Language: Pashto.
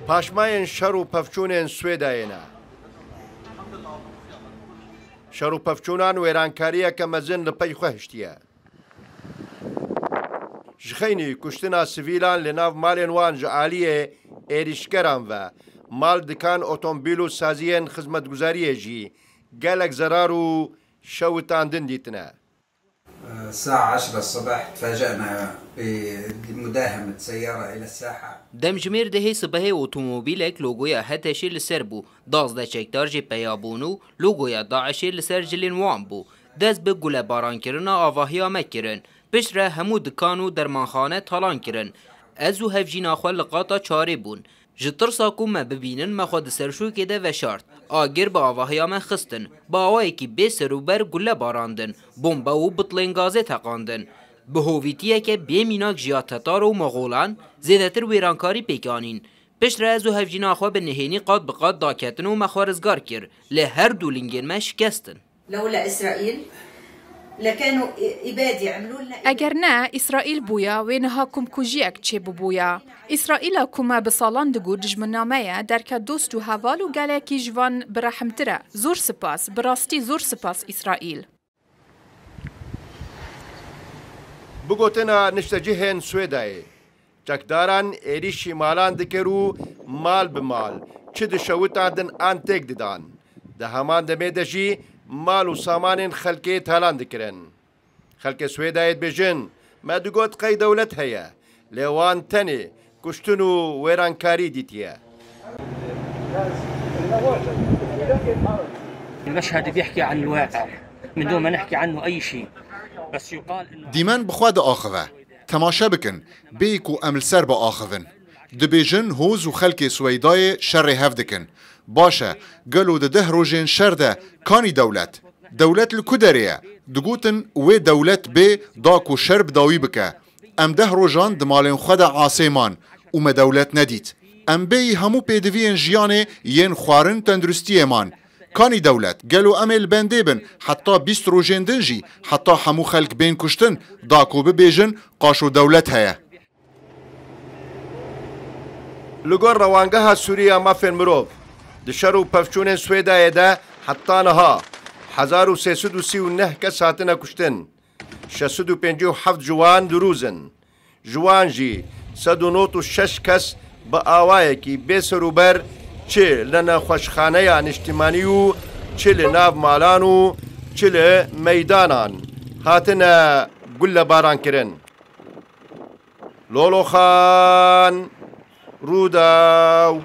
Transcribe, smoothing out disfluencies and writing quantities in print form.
پاشمایên şer û pevçûnên Swêdayê ne. Şer û pevçûnan wêrankariyeke mezin li pey xwe hiştiye. Ji xeynî kuştina sivîlan li nav malên wan ji aliyê êrîşgeran ve mal dikan otomobîl û saziyên xizmetguzariyê jî gelek zerar û şewitandin dîtine. الساعة 10 الصباح تفاجأنا بمداهمة سيارة إلى الساحة. دمجمیر دهی سبه اتومبیلک لوگویا هتشی لسر بو، 12 چکدار جی پیابونو لوگویا داعشی لسر جلین وان بو، دست به گل باران کرنا آواهیا مکرن، پشت همو دکانو درمانخانه تالان کرن، ازو هفجین آخوال لقاطا چاره بون. جتر ساکو ما ببینن ما خود سرشو کده و شارت آگر با آواهیا من خستن با آواهی که به سروبر گله باراندن بمبا و بطلنگازه تقاندن به هویتیه که به میناک جیاتتار و مغولان زیدتر ویرانکاری پیکانین پشت رازو هفجین آخوا به نهینی قاد بقاد داکتن و مخارزگار کر لهر دولنگین ما شکستن لولا إسرائيل لكانوا إباد يعملوا لنا اگر نه اسرائیل بویا و نها کم کجیک چه بویا اسرائیل کما بسالان دگو دجمنامه در که دوست و حوال و گلکی جوان برحمتره زور سپاس براستی زور سپاس اسرائیل بگوتنا نشتجهن سویدای چکداران ایریشی مالان دکرو مال بمال چه دشوتاندن آن تک ددان ده همان دمه دجی مال و سامان خلکی تالان دکرن خلک سویدایت بجن ما دگوت قی دولت هیا لیوان تنی کشتن و ویرانکاری دیتیه المشهد بيحكي عن الواقع من دون ما نحكي عنه أي شيء بس يقال إنه دیمن بخواد آخوه تماشا بکن بیکو عمل سر با آخوون دبیجن هوز و خلک سویدای شر هف دکن باشه گلو ده روژین شر ده کانی دولت لکودریه دگوتن و دولت به داکو شرب داوی بکه ام ده روژان دمالین خود عاصمان و ما دولت ندید ام بی همو پیدوین جیانه ین خوارن تندرستی من کانی دولت گلو امل بنده بن حتی 20 روژین دنجی حتی همو خلق بین کشتن داکو ببیجن قاشو دولت هیا لگور روانگاه سوریه مافن مروف دشر و پفچون سویدای ده حتی نها 1339 کس هاتنه کشتن 657 جوان دروزن جوان جی 196 کس با آوائه کی بے سروبر چه لنا خوشخانه یان اجتماعی چه لناف مالانو چه لمیدانان هاتنه گل باران کرن لولو خان روداو